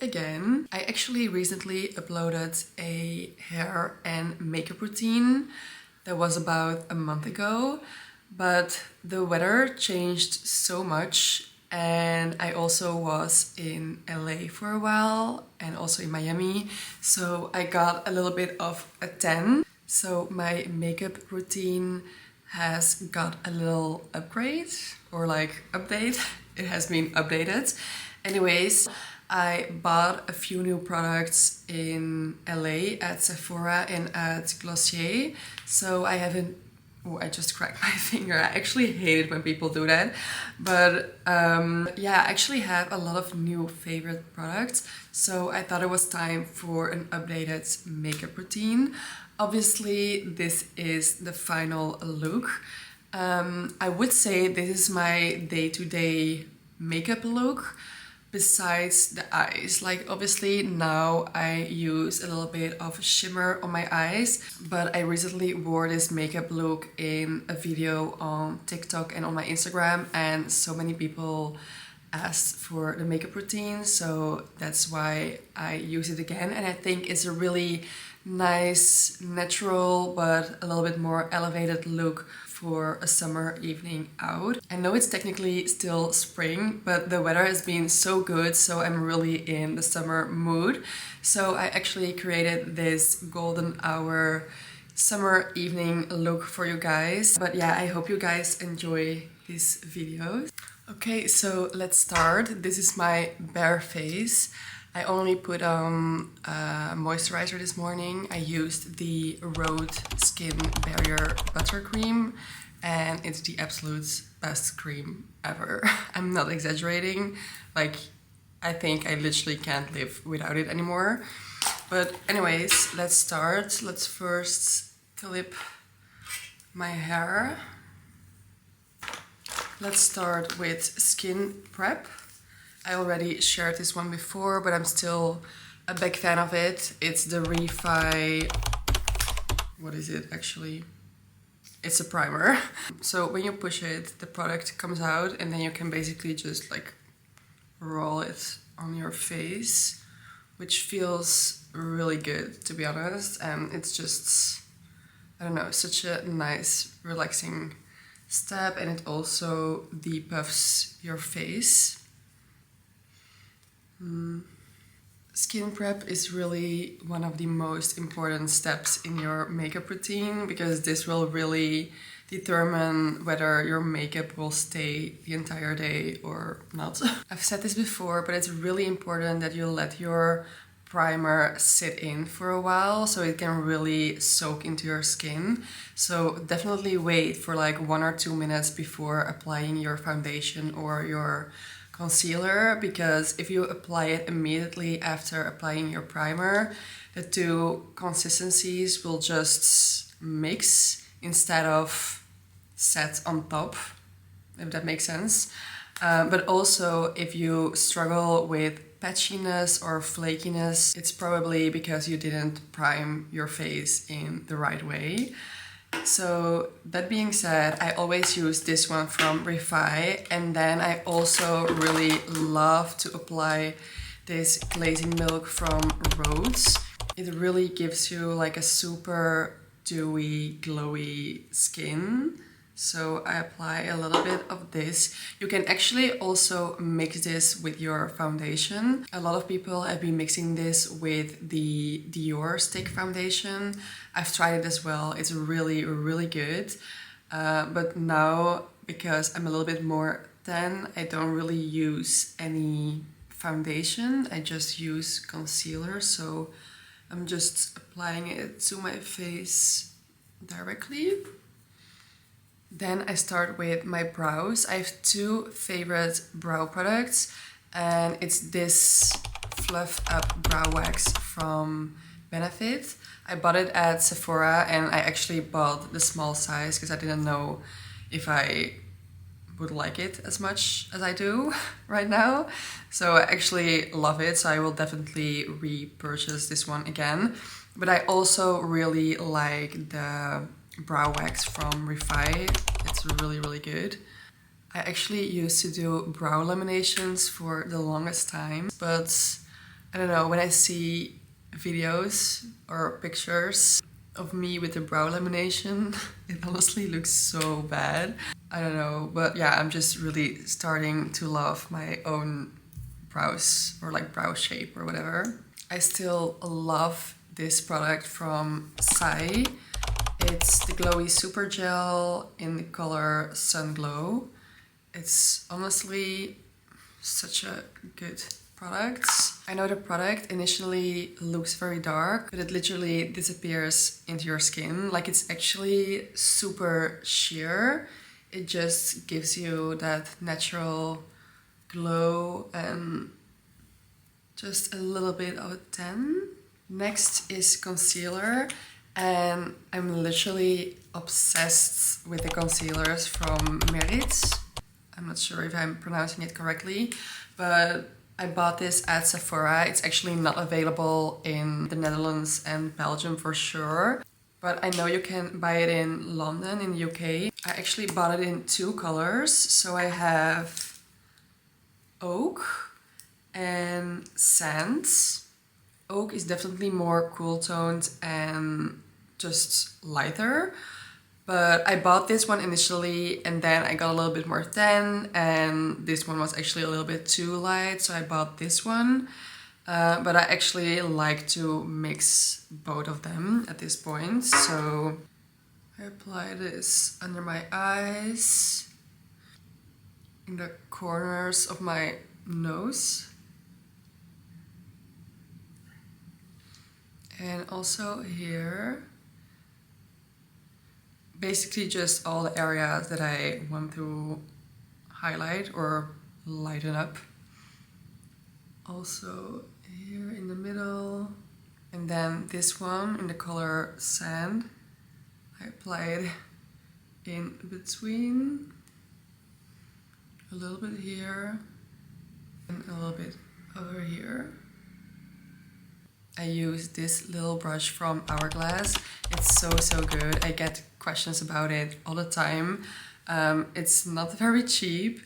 again. I actually recently uploaded a hair and makeup routine that was about a month ago, but the weather changed so much, and I also was in LA for a while and also in Miami, so I got a little bit of a tan. So my makeup routine has got a little upgrade or like update. It has been updated. Anyways, I bought a few new products in LA at Sephora and at Glossier. So I haven't... Oh, I just cracked my finger. I actually hate it when people do that. But yeah, I actually have a lot of new favorite products. So I thought it was time for an updated makeup routine. Obviously, this is the final look. I would say this is my day-to-day makeup look. Besides the eyes, like obviously now I use a little bit of shimmer on my eyes, but I recently wore this makeup look in a video on TikTok and on my Instagram, and so many people asked for the makeup routine, so that's why I use it again. And I think it's a really nice, natural, but a little bit more elevated look for a summer evening out. I know it's technically still spring, but the weather has been so good, so I'm really in the summer mood. So I actually created this golden hour summer evening look for you guys. But yeah, I hope you guys enjoy this video. Okay, so let's start. This is my bare face. I only put on moisturizer this morning. I used the Rhode Skin Barrier Buttercream, and it's the absolute best cream ever. I'm not exaggerating. Like, I think I literally can't live without it anymore. But anyways, let's start. Let's first clip my hair. Let's start with skin prep. I already shared this one before, but I'm still a big fan of it. It's the Refi... What is it actually? It's a primer. So when you push it, the product comes out, and then you can basically just like roll it on your face, which feels really good, to be honest. And it's just, I don't know, such a nice, relaxing step, and it also depuffs your face. Skin prep is really one of the most important steps in your makeup routine, because this will really determine whether your makeup will stay the entire day or not. I've said this before, but it's really important that you let your primer sit in for a while so it can really soak into your skin. So definitely wait for like 1 or 2 minutes before applying your foundation or your concealer, because if you apply it immediately after applying your primer, the two consistencies will just mix instead of set on top, if that makes sense. But also, if you struggle with patchiness or flakiness, it's probably because you didn't prime your face in the right way. So that being said, I always use this one from Refi, and then I also really love to apply this glazing milk from Rhodes. It really gives you like a super dewy, glowy skin. So I apply a little bit of this. You can actually also mix this with your foundation. A lot of people have been mixing this with the Dior stick foundation. I've tried it as well. It's really, really good. But now, because I'm a little bit more tan, I don't really use any foundation. I just use concealer. So I'm just applying it to my face directly. Then I start with my brows. I have two favorite brow products, and it's this Fluff Up Brow Wax from Benefit. I bought it at Sephora, and I actually bought the small size because I didn't know if I would like it as much as I do right now. So I actually love it, so I will definitely repurchase this one again. But I also really like the brow wax from Refi. It's really, really good. I actually used to do brow laminations for the longest time, but I don't know, when I see videos or pictures of me with the brow lamination, it honestly looks so bad. I don't know, but yeah, I'm just really starting to love my own brows, or like brow shape or whatever. I still love this product from Sai. It's the Glowy Super Gel in the color Sun Glow. It's honestly such a good product. I know the product initially looks very dark, but it literally disappears into your skin. Like, it's actually super sheer. It just gives you that natural glow and just a little bit of a tan. Next is concealer, and I'm literally obsessed with the concealers from Merit. I'm not sure if I'm pronouncing it correctly, but I bought this at Sephora. It's actually not available in the Netherlands and Belgium for sure, but I know you can buy it in London, in the UK. I actually bought it in 2 colors. So I have Oak and Sand. Oak is definitely more cool toned and just lighter. But I bought this one initially, and then I got a little bit more tan, and this one was actually a little bit too light, so I bought this one. But I actually like to mix both of them at this point. So I apply this under my eyes, in the corners of my nose, and also here. Basically just all the areas that I want to highlight or lighten up. Also here in the middle. And then this one in the color Sand. I apply it in between. A little bit here. And a little bit over here. I use this little brush from Hourglass. It's so good. I get questions about it all the time. It's not very cheap,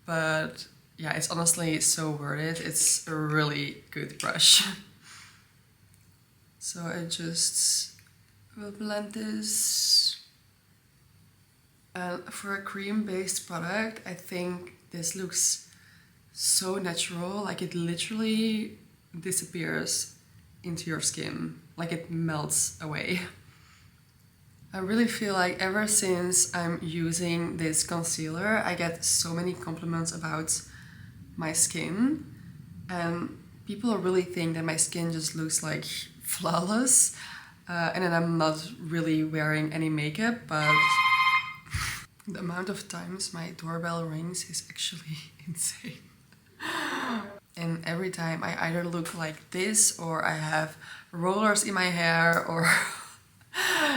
but yeah, it's honestly so worth it. It's a really good brush. So I just will blend this. And for a cream-based product, I think this looks so natural. Like, it literally disappears into your skin, like it melts away. I really feel like ever since I'm using this concealer, I get so many compliments about my skin, and people really think that my skin just looks like flawless, and then I'm not really wearing any makeup, but the amount of times my doorbell rings is actually insane. And every time I either look like this, or I have rollers in my hair, or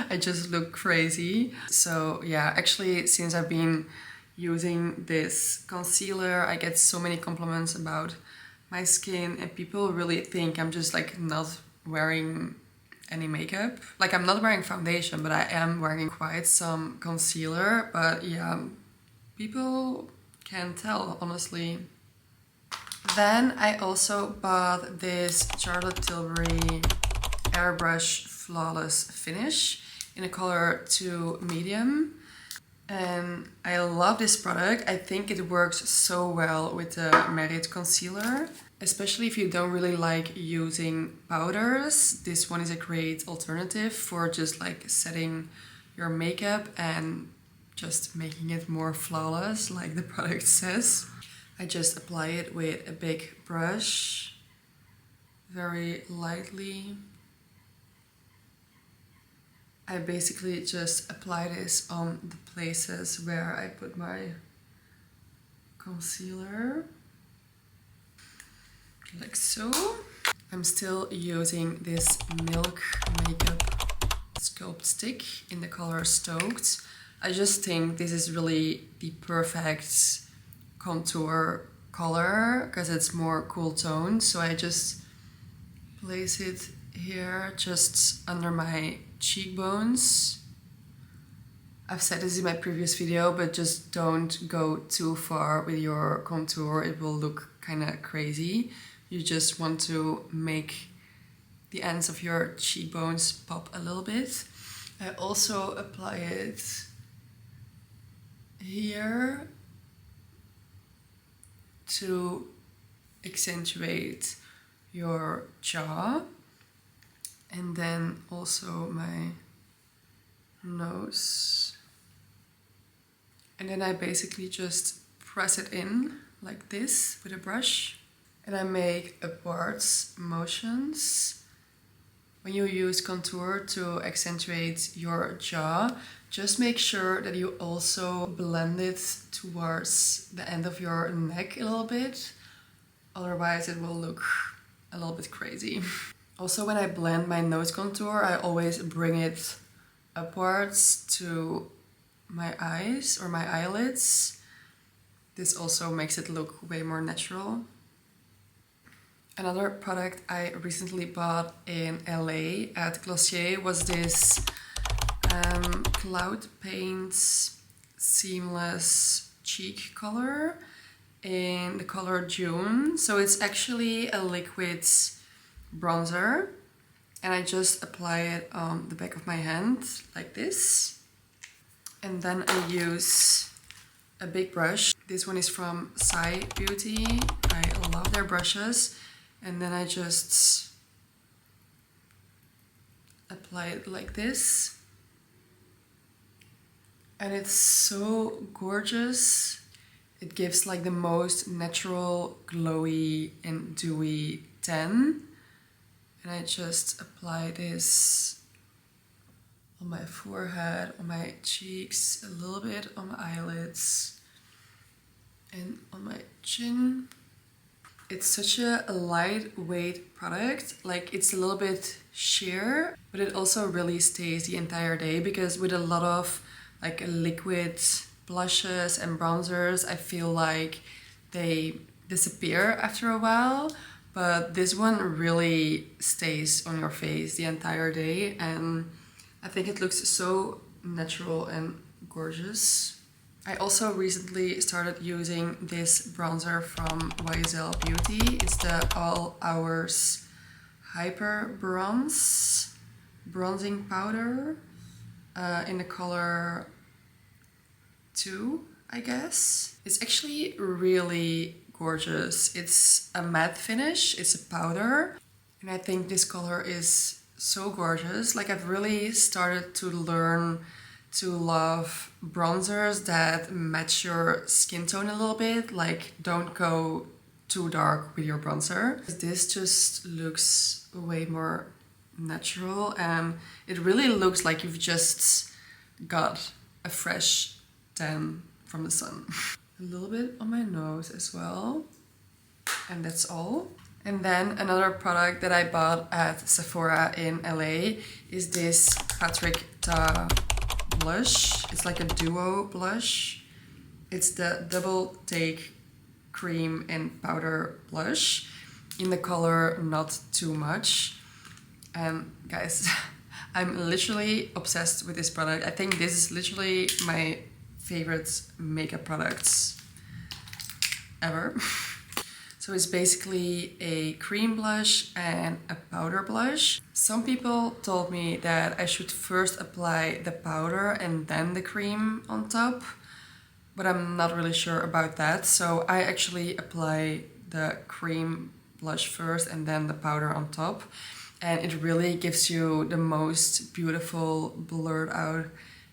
I just look crazy. So yeah, actually, since I've been using this concealer, I get so many compliments about my skin, and people really think I'm just like not wearing any makeup. Like, I'm not wearing foundation, but I am wearing quite some concealer. But yeah, people can tell, honestly. Then I also bought this Charlotte Tilbury Airbrush Flawless Finish in a color 2 medium. And I love this product. I think it works so well with the Merit concealer. Especially if you don't really like using powders. This one is a great alternative for just like setting your makeup and just making it more flawless, like the product says. I just apply it with a big brush, very lightly. I basically just apply this on the places where I put my concealer, like so. I'm still using this Milk Makeup Sculpt Stick in the color Stoked. I just think this is really the perfect contour color because it's more cool toned. So I just place it here just under my cheekbones. I've said this in my previous video, but just don't go too far with your contour. It will look kind of crazy. you just want to make the ends of your cheekbones pop a little bit. I also apply it here to accentuate your jaw, and then also my nose. And then I basically just press it in like this with a brush, and I make upwards motions. When you use contour to accentuate your jaw, just make sure that you also blend it towards the end of your neck a little bit. Otherwise it will look a little bit crazy. Also, when I blend my nose contour, I always bring it upwards to my eyes or my eyelids. This also makes it look way more natural. Another product I recently bought in LA at Glossier was this Cloud Paints Seamless Cheek Color in the color June. So it's actually a liquid bronzer, and I just apply it on the back of my hand like this. And then I use a big brush. This one is from Psy Beauty. I love their brushes. And then I just apply it like this. And it's so gorgeous. It gives like the most natural, glowy and dewy tan. And I just apply this on my forehead, on my cheeks, a little bit on my eyelids, and on my chin. It's such a lightweight product, like it's a little bit sheer, but it also really stays the entire day, because with a lot of like liquid blushes and bronzers, I feel like they disappear after a while, but this one really stays on your face the entire day, and I think it looks so natural and gorgeous. I also recently started using this bronzer from YSL Beauty. It's the All Hours Hyper Bronze bronzing powder in the color 2, I guess. It's actually really gorgeous. It's a matte finish, it's a powder, and I think this color is so gorgeous. Like, I've really started to learn to love bronzers that match your skin tone a little bit. Like, don't go too dark with your bronzer. This just looks way more natural, and it really looks like you've just got a fresh tan from the sun. A little bit on my nose as well, and that's all. And then another product that I bought at Sephora in LA is this Patrick Ta blush. It's like a duo blush. It's the Double Take Cream and Powder blush in the color Not Too Much. And guys, I'm literally obsessed with this product. I think this is literally my favorite makeup products ever. So it's basically a cream blush and a powder blush. Some people told me that I should first apply the powder and then the cream on top, but I'm not really sure about that. So I actually apply the cream blush first and then the powder on top. And it really gives you the most beautiful blurred out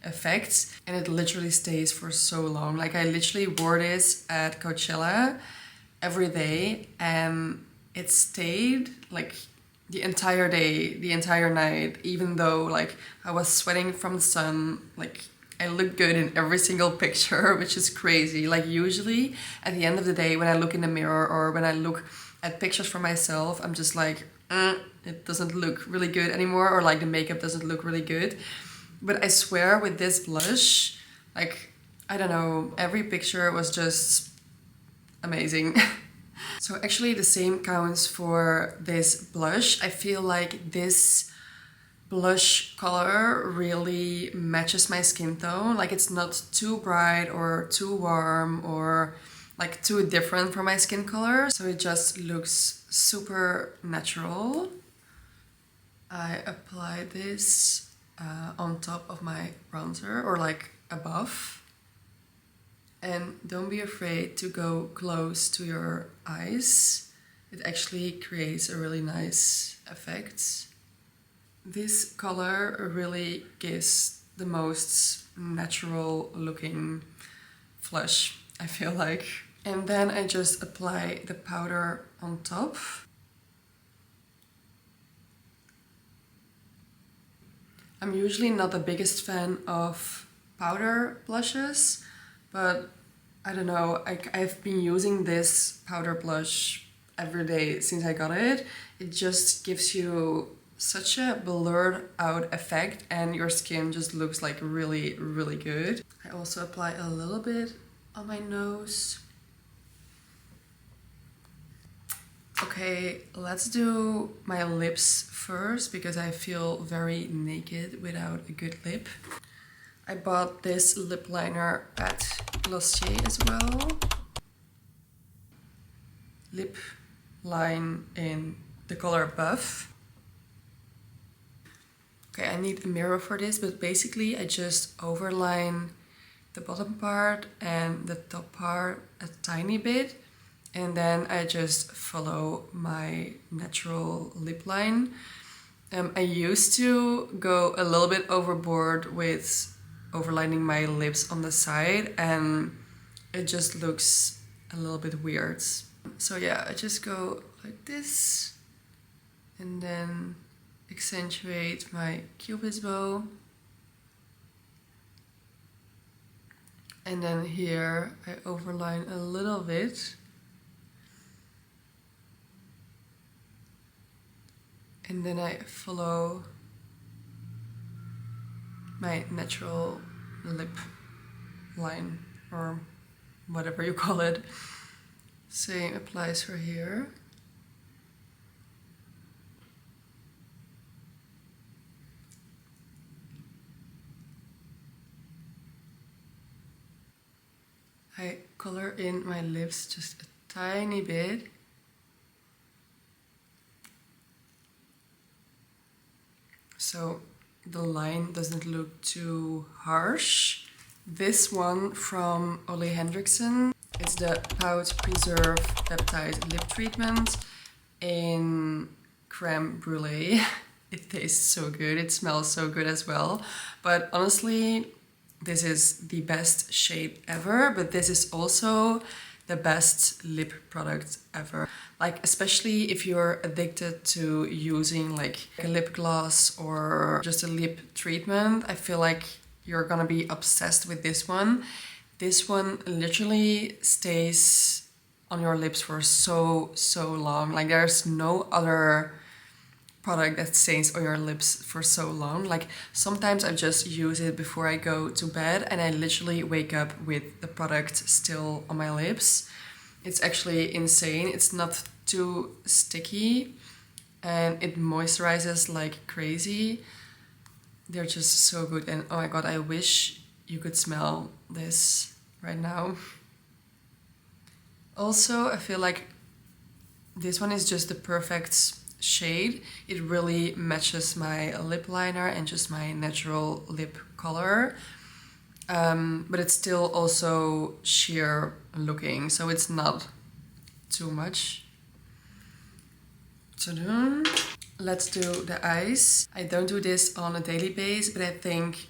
effects. And it literally stays for so long. Like, I literally wore this at Coachella every day, and it stayed like the entire day, the entire night, even though like I was sweating from the sun. Like, I look good in every single picture, which is crazy. Like, usually at the end of the day, when I look in the mirror or when I look at pictures for myself, I'm just like, it doesn't look really good anymore, or like the makeup doesn't look really good. But I swear, with this blush, like, I don't know, every picture was just amazing. So actually the same counts for this blush. I feel like this blush color really matches my skin tone. Like, it's not too bright or too warm or like too different from my skin color, so it just looks super natural. I apply this on top of my bronzer, or like above. And don't be afraid to go close to your eyes. It actually creates a really nice effect. This color really gives the most natural looking flush, I feel like. And then I just apply the powder on top. I'm usually not the biggest fan of powder blushes, but I don't know, I've been using this powder blush every day since I got it. It just gives you such a blurred out effect and your skin just looks like really, really good. I also apply a little bit on my nose. Okay, let's do my lips first because I feel very naked without a good lip. I bought this lip liner at Glossier as well. Lip line in the color Buff. Okay, I need a mirror for this, but basically I just overline the bottom part and the top part a tiny bit. And then I just follow my natural lip line. I used to go a little bit overboard with overlining my lips on the side and it just looks a little bit weird. So yeah, I just go like this and then accentuate my cupid's bow. And then here I overline a little bit. And then I follow my natural lip line, or whatever you call it. Same applies for here. I color in my lips just a tiny bit. So the line doesn't look too harsh. This one from Ole Henriksen, it's the Pout Preserve Peptide Lip Treatment in creme brulee. It tastes so good, it smells so good as well. But honestly, this is the best shade ever, but this is also the best lip product ever. Like, especially if you're addicted to using like a lip gloss or just a lip treatment, I feel like you're gonna be obsessed with this one. This one literally stays on your lips for so long. Like, there's no other product that stays on your lips for so long. Like, sometimes I just use it before I go to bed and I literally wake up with the product still on my lips. It's actually insane. It's not too sticky and it moisturizes like crazy. They're just so good, and oh my god, I wish you could smell this right now. Also, I feel like this one is just the perfect shade. It really matches my lip liner and just my natural lip color. But it's still also sheer looking, so it's not too much to do. Let's do the eyes. I don't do this on a daily basis, but I think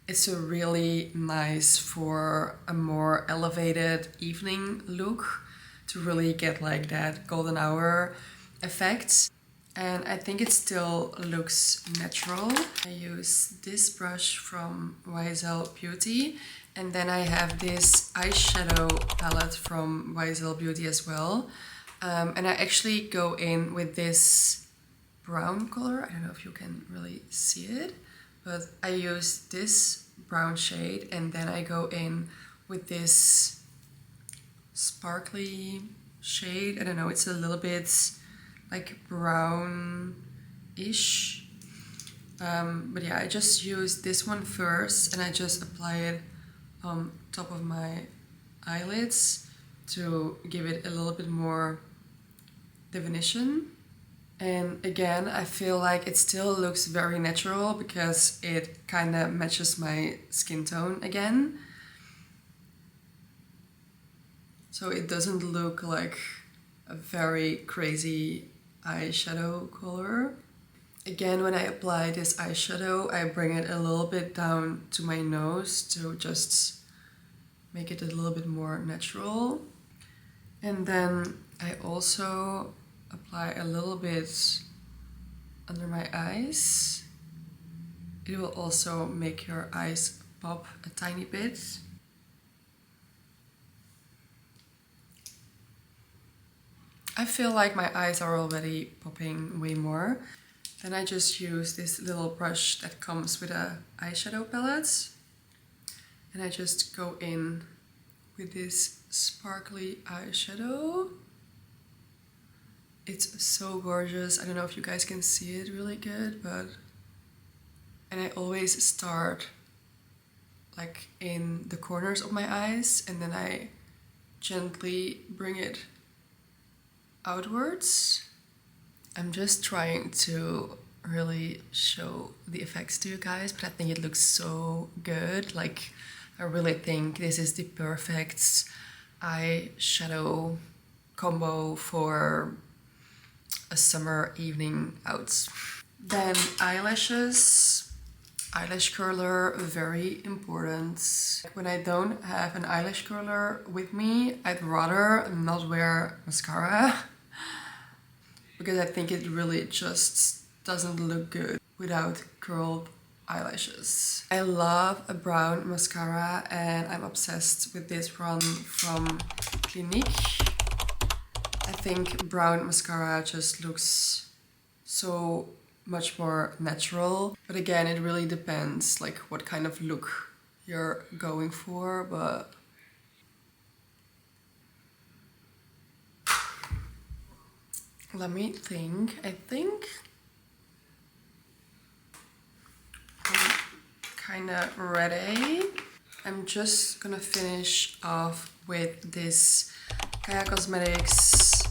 it's a really nice for a more elevated evening look to really get like that golden hour effect. And I think it still looks natural. I use this brush from YSL Beauty, and then I have this eyeshadow palette from YSL Beauty as well. And I actually go in with this brown color. I don't know if you can really see it, but I use this brown shade and then I go in with this sparkly shade. I don't know, it's a little bit like brown-ish. But yeah, I just use this one first and I just apply it on top of my eyelids to give it a little bit more definition. And again, I feel like it still looks very natural because it kind of matches my skin tone again. So it doesn't look like a very crazy eyeshadow color. Again, when I apply this eyeshadow, I bring it a little bit down to my nose to just make it a little bit more natural. And then I also apply a little bit under my eyes. It will also make your eyes pop a tiny bit. I feel like my eyes are already popping way more. Then I just use this little brush that comes with a eyeshadow palette. And I just go in with this sparkly eyeshadow. It's so gorgeous. I don't know if you guys can see it really good, but... And I always start like in the corners of my eyes and then I gently bring it outwards. I'm just trying to really show the effects to you guys, but I think it looks so good. Like, I really think this is the perfect eyeshadow combo for a summer evening out. Then eyelashes. Eyelash curler, very important. When I don't have an eyelash curler with me, I'd rather not wear mascara because I think it really just doesn't look good without curled eyelashes. I love a brown mascara and I'm obsessed with this one from Clinique. I think brown mascara just looks so much more natural, but again, it really depends like what kind of look you're going for. But let me think. I think I'm kind of ready. I'm just gonna finish off with this Kaya Cosmetics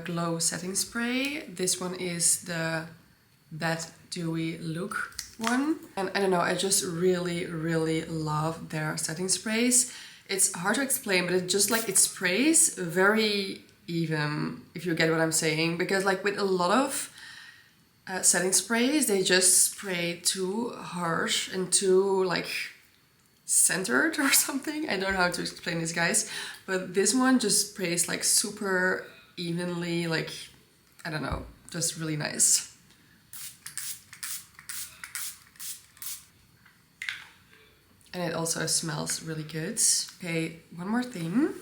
Glow Setting Spray. This one is the That Dewy Look one. And I don't know, I just really love their setting sprays. It's hard to explain, but it just like, it sprays very even, if you get what I'm saying. Because like with a lot of setting sprays, they just spray too harsh and too like centered or something. I don't know how to explain this, guys. But this one just sprays like super evenly, like, I don't know, just really nice. And it also smells really good. Okay, one more thing.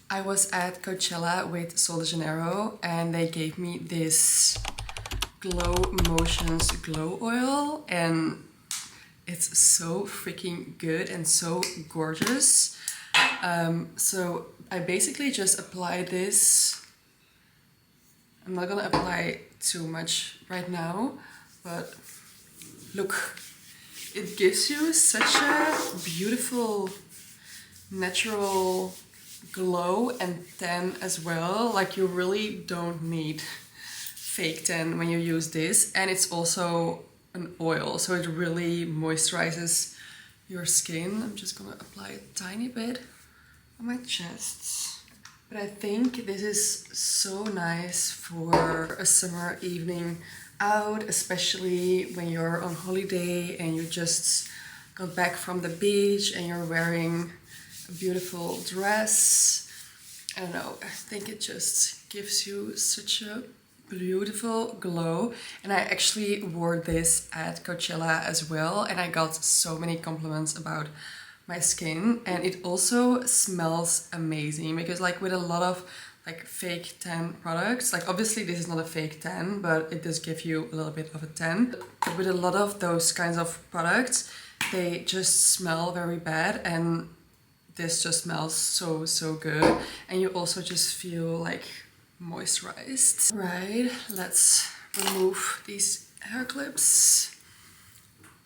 I was at Coachella with Sol de Janeiro and they gave me this Glow Motions Glow Oil and it's so freaking good and so gorgeous. So I basically just apply this. I'm not gonna apply too much right now, but look. It gives you such a beautiful, natural glow and tan as well. Like, you really don't need fake tan when you use this. And it's also an oil, so it really moisturizes your skin. I'm just gonna apply a tiny bit on my chest. But I think this is so nice for a summer evening out, especially when you're on holiday and you just got back from the beach and you're wearing a beautiful dress. I don't know, I think it just gives you such a beautiful glow. And I actually wore this at Coachella as well and I got so many compliments about my skin, and it also smells amazing because like with a lot of like fake tan products, like obviously this is not a fake tan, but it does give you a little bit of a tan. But with a lot of those kinds of products, they just smell very bad, and this just smells so good. And you also just feel like moisturized. Right, let's remove these hair clips.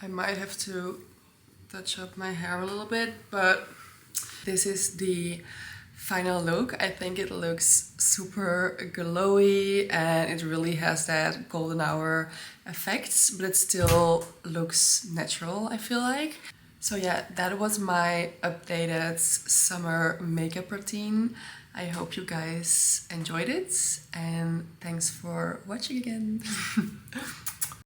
I might have to touch up my hair a little bit, but this is the final look. I think it looks super glowy and it really has that golden hour effects, but it still looks natural, I feel like. So yeah, that was my updated summer makeup routine. I hope you guys enjoyed it and thanks for watching again.